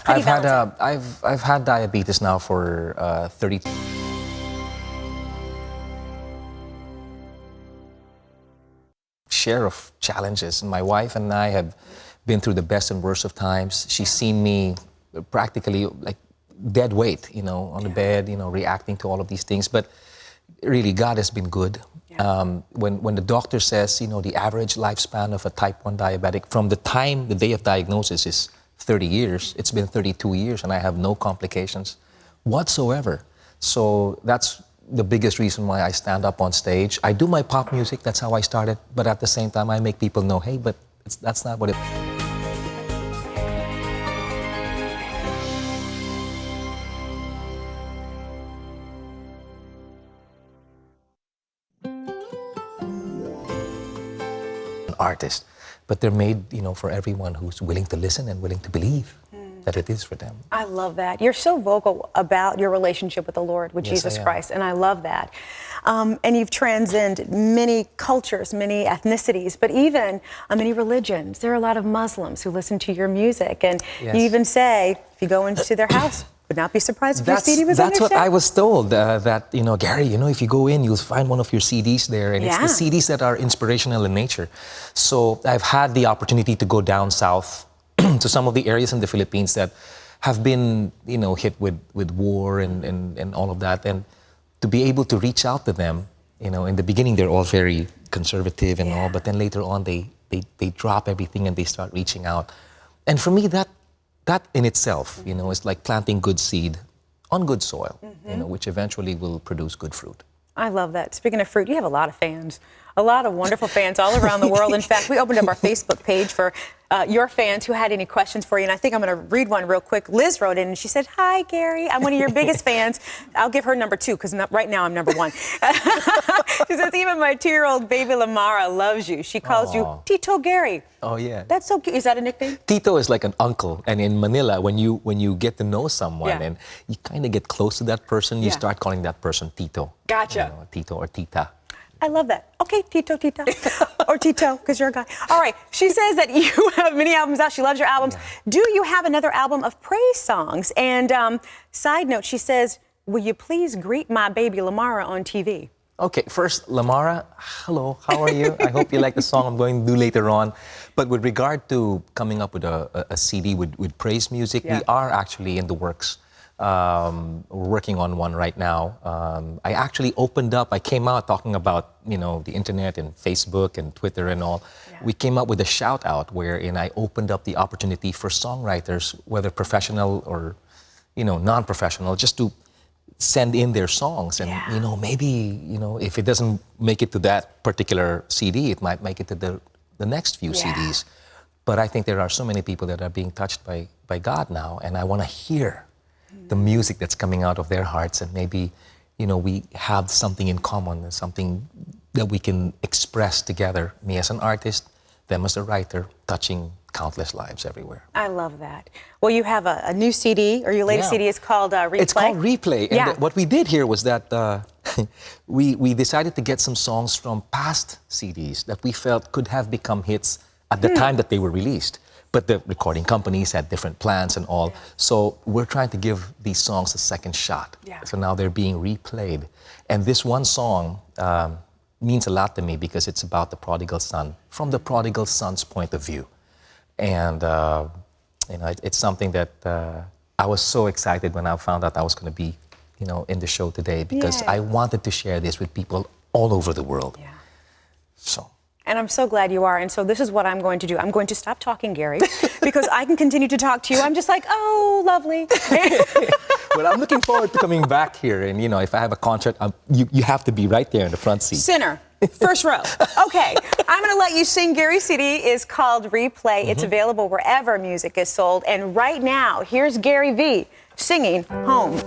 How do you balance I've had diabetes now for 30. Share of challenges, and my wife and I have been through the best and worst of times. She's seen me practically like dead weight, on the bed, reacting to all of these things. But really, God has been good. When the doctor says, the average lifespan of a type 1 diabetic from the day of diagnosis is 30 years, it's been 32 years, and I have no complications whatsoever. So that's the biggest reason why I stand up on stage. I do my pop music, that's how I started, but at the same time I make people know, hey, but that's not what it... artist, but they're made, for everyone who's willing to listen and willing to believe that it is for them. I love that. You're so vocal about your relationship with the Lord, with Yes, Jesus I am. Christ, and I love that. And you've transcended many cultures, many ethnicities, but even many religions. There are a lot of Muslims who listen to your music, and Yes. you even say, if you go into their house, would not be surprised if your CD was on That's their what I shelf. was told, that, Gary, if you go in, you'll find one of your CDs there, and it's the CDs that are inspirational in nature. So I've had the opportunity to go down south to some of the areas in the Philippines that have been, hit with war and all of that, and to be able to reach out to them, in the beginning they're all very conservative and all, but then later on they drop everything and they start reaching out. And for me, that in itself, is like planting good seed on good soil, which eventually will produce good fruit. I love that. Speaking of fruit, you have a lot of fans, a lot of wonderful fans all around the world. In fact, we opened up our Facebook page for your fans who had any questions for you, and I think I'm going to read one real quick. Liz wrote in and she said, "Hi, Gary. I'm one of your biggest fans." I'll give her number 2 because right now I'm number 1. She says, "Even my 2-year-old baby Lamara loves you. She calls you Tito Gary." Oh yeah. That's so cute. Is that a nickname? Tito is like an uncle, and in Manila, when you get to know someone and you kind of get close to that person, you start calling that person Tito. Gotcha. Tito or Tita. I love that. Okay, Tito, Tita. Or Tito, because you're a guy. All right. She says that you have many albums out. She loves your albums. Do you have another album of praise songs? And side note, she says, will you please greet my baby Lamara on TV? Okay, first, Lamara, hello, how are you? I hope you like the song I'm going to do later on. But with regard to coming up with a CD with praise music, we are actually in the works. We're working on one right now. I actually I came out talking about, the internet and Facebook and Twitter and all. We came up with a shout out wherein I opened up the opportunity for songwriters, whether professional or, non-professional, just to send in their songs. And, maybe, if it doesn't make it to that particular CD, it might make it to the next few CDs. But I think there are so many people that are being touched by God now, and I want to hear the music that's coming out of their hearts, and maybe, we have something in common, something that we can express together, me as an artist, them as a writer, touching countless lives everywhere. I love that. Well, you have a new CD, or your latest CD is called Replay. It's called Replay. And what we did here was that we decided to get some songs from past CDs that we felt could have become hits at the time that they were released. But the recording companies had different plans and all. So we're trying to give these songs a second shot. So now they're being replayed. And this one song means a lot to me because it's about the prodigal son, from the prodigal son's point of view. And You know, it's something that I was so excited when I found out I was going to be, you know, in the show today, because Yay. I wanted to share this with people all over the world. Yeah. So. And I'm so glad you are. And so this is what I'm going to do. I'm going to stop talking, Gary, because I can continue to talk to you. I'm just like, oh, lovely. Well, I'm looking forward to coming back here. And, you know, if I have a concert, you have to be right there in the front seat. Center, first row. Okay, I'm going to let you sing. Gary CD is called Replay. It's available wherever music is sold. And right now, here's Gary V singing Home.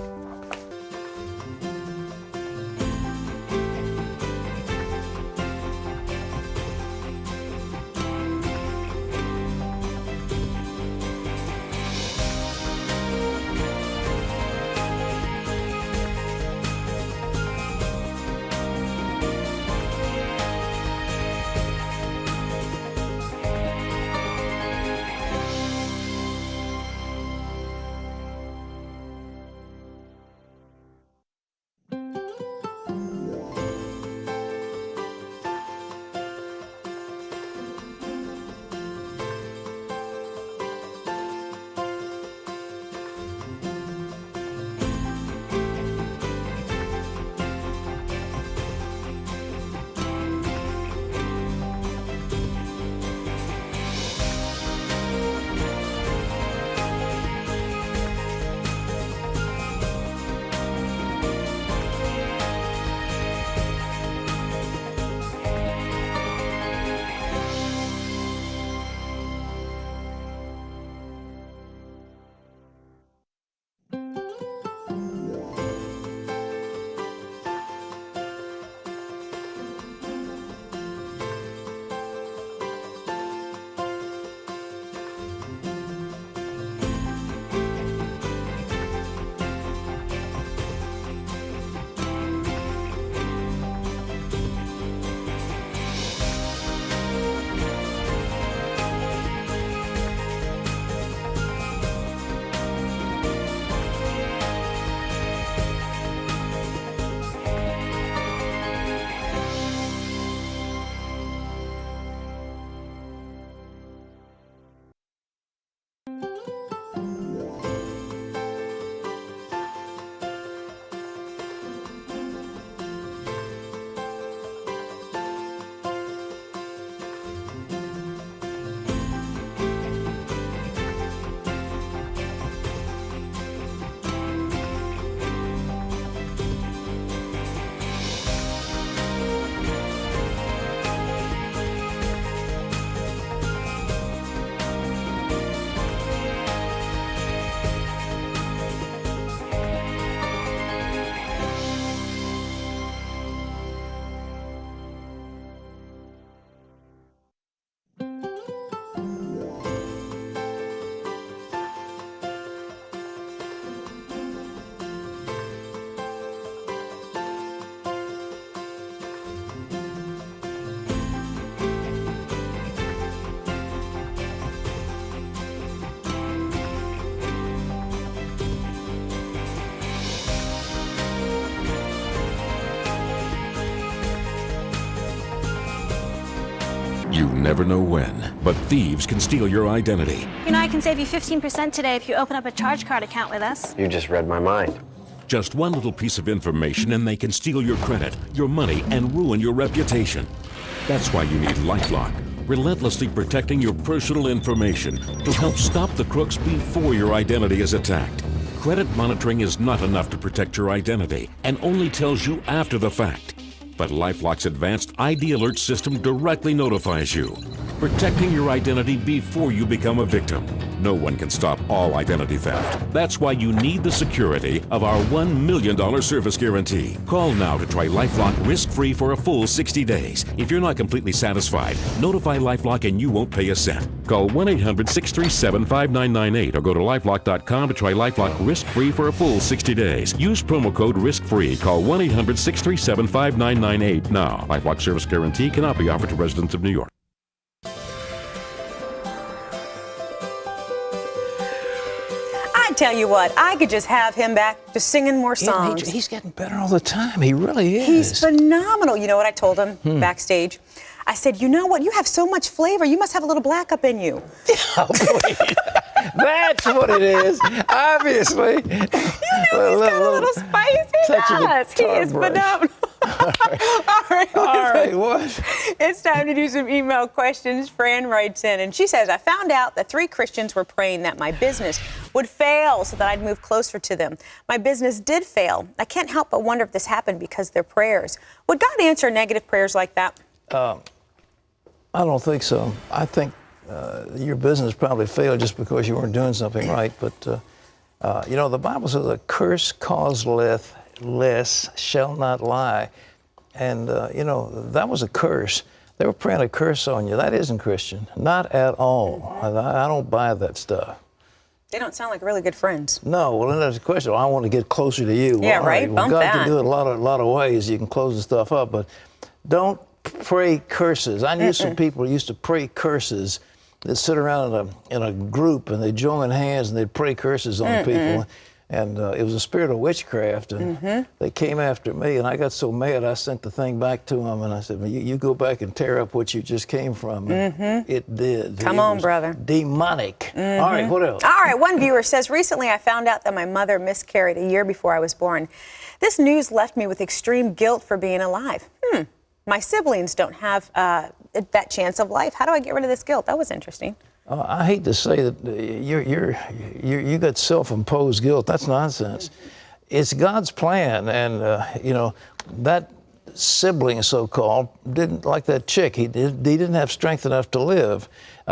You never know when, but thieves can steal your identity. You know, I can save you 15% today if you open up a charge card account with us. You just read my mind. Just one little piece of information and they can steal your credit, your money, and ruin your reputation. That's why you need LifeLock, relentlessly protecting your personal information to help stop the crooks before your identity is attacked. Credit monitoring is not enough to protect your identity and only tells you after the fact. But LifeLock's advanced ID alert system directly notifies you, protecting your identity before you become a victim. No one can stop all identity theft. That's why you need the security of our $1 million service guarantee. Call now to try LifeLock risk-free for a full 60 days. If you're not completely satisfied, notify LifeLock and you won't pay a cent. Call 1-800-637-5998 or go to LifeLock.com to try LifeLock risk-free for a full 60 days. Use promo code risk-free. Call 1-800-637-5998 now. LifeLock service guarantee cannot be offered to residents of New York. I tell you what, I could just have him back just singing more songs. He's getting better all the time. He really is. He's phenomenal. You know what I told him backstage? I said, you know what? You have so much flavor. You must have a little black up in you. That's what it is. Obviously. You know, he's got a little spice. He does. He is phenomenal. All right, what? It's time to do some email questions. Fran writes in, and she says, I found out that 3 Christians were praying that my business would fail so that I'd move closer to them. My business did fail. I can't help but wonder if this happened because of their prayers. Would God answer negative prayers like that? I don't think so. I think your business probably failed just because you weren't doing something right. But, you know, the Bible says a curse causeless shall not lie. And, you know, that was a curse. They were praying a curse on you. That isn't Christian. Not at all. I don't buy that stuff. They don't sound like really good friends. No, well, then there's a question. Well, I want to get closer to you. Yeah, well, right? Well, Bump God that. can do it a lot of ways. You can close the stuff up, but don't pray curses. I knew some people who used to pray curses. They'd sit around in a group and they'd join hands and they'd pray curses on people. And it was a spirit of witchcraft, and they came after me, and I got so mad I sent the thing back to them, and I said, well, you go back and tear up what you just came from. And it did. Come on, brother. Demonic. All right, what else? All right, one viewer says, recently I found out that my mother miscarried a year before I was born. This news left me with extreme guilt for being alive. My siblings don't have that chance of life. How do I get rid of this guilt? That was interesting. I hate to say that you got self-imposed guilt. That's nonsense. It's God's plan, and you know that sibling, so-called, didn't like that chick. He didn't have strength enough to live.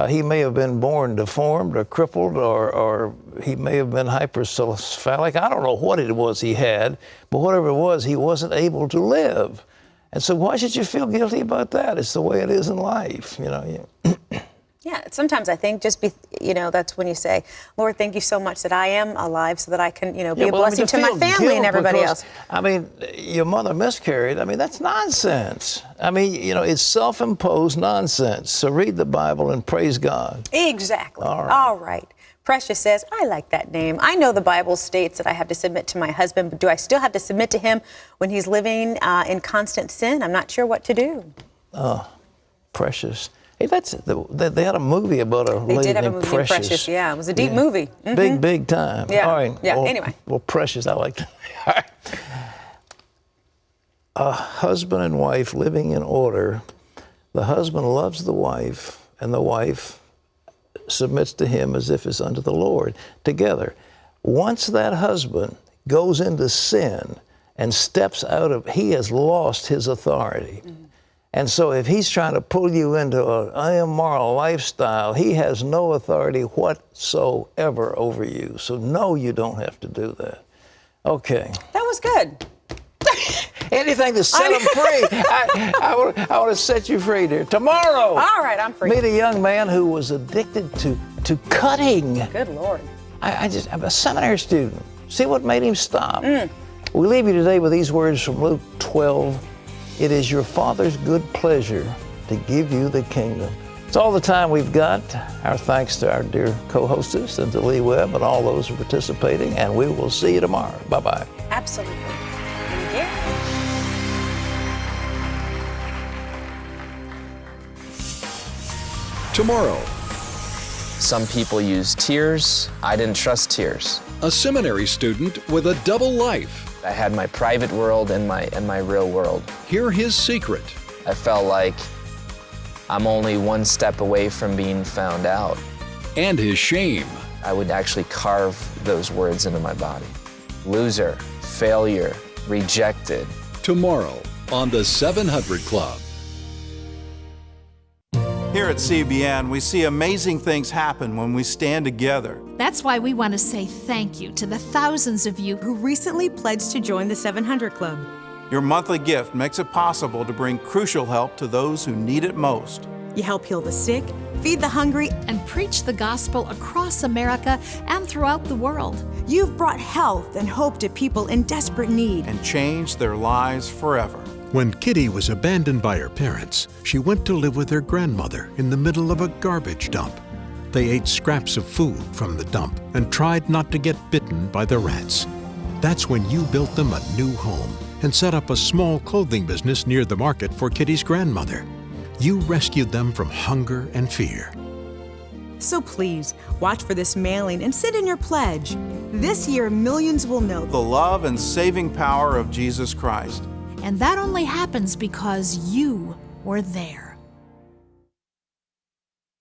He may have been born deformed or crippled, or he may have been hypercephalic. I don't know what it was he had, but whatever it was, he wasn't able to live. And so why should you feel guilty about that? It's the way it is in life, you know. Yeah, sometimes I think that's when you say, Lord, thank you so much that I am alive so that I can, be a blessing to my family and everybody else. I mean, your mother miscarried. I mean, that's nonsense. I mean, it's self-imposed nonsense. So read the Bible and praise God. Exactly. All right. Precious says, I like that name. I know the Bible states that I have to submit to my husband, but do I still have to submit to him when he's living in constant sin? I'm not sure what to do. Oh, Precious. Hey, they had a movie about a lady named Precious. They did have a movie named Precious, yeah. It was a deep movie. Big time. Yeah. All right. Yeah, well, anyway. Well, Precious, I like that. All right. A husband and wife living in order. The husband loves the wife, and the wife submits to him as if it's unto the Lord together. Once that husband goes into sin and steps out of, he has lost his authority. And so if he's trying to pull you into an immoral lifestyle, he has no authority whatsoever over you. So no, you don't have to do that. Okay. That was good. Anything to set them free. I want to set you free, dear. Tomorrow. All right, I'm free. Meet a young man who was addicted to cutting. Good Lord. I'm a seminary student. See what made him stop. We leave you today with these words from Luke 12. It is your Father's good pleasure to give you the kingdom. It's all the time we've got. Our thanks to our dear co-hostess and to Lee Webb and all those who are participating, and we will see you tomorrow. Bye-bye. Absolutely. Tomorrow. Some people use tears. I didn't trust tears. A seminary student with a double life. I had my private world and my real world. Hear his secret. I felt like I'm only one step away from being found out. And his shame. I would actually carve those words into my body. Loser, failure, rejected. Tomorrow on the 700 Club. Here at CBN, we see amazing things happen when we stand together. That's why we want to say thank you to the thousands of you who recently pledged to join the 700 Club. Your monthly gift makes it possible to bring crucial help to those who need it most. You help heal the sick, feed the hungry, and preach the gospel across America and throughout the world. You've brought health and hope to people in desperate need. And changed their lives forever. When Kitty was abandoned by her parents, she went to live with her grandmother in the middle of a garbage dump. They ate scraps of food from the dump and tried not to get bitten by the rats. That's when you built them a new home and set up a small clothing business near the market for Kitty's grandmother. You rescued them from hunger and fear. So please, watch for this mailing and send in your pledge. This year, millions will know the love and saving power of Jesus Christ. And that only happens because you were there.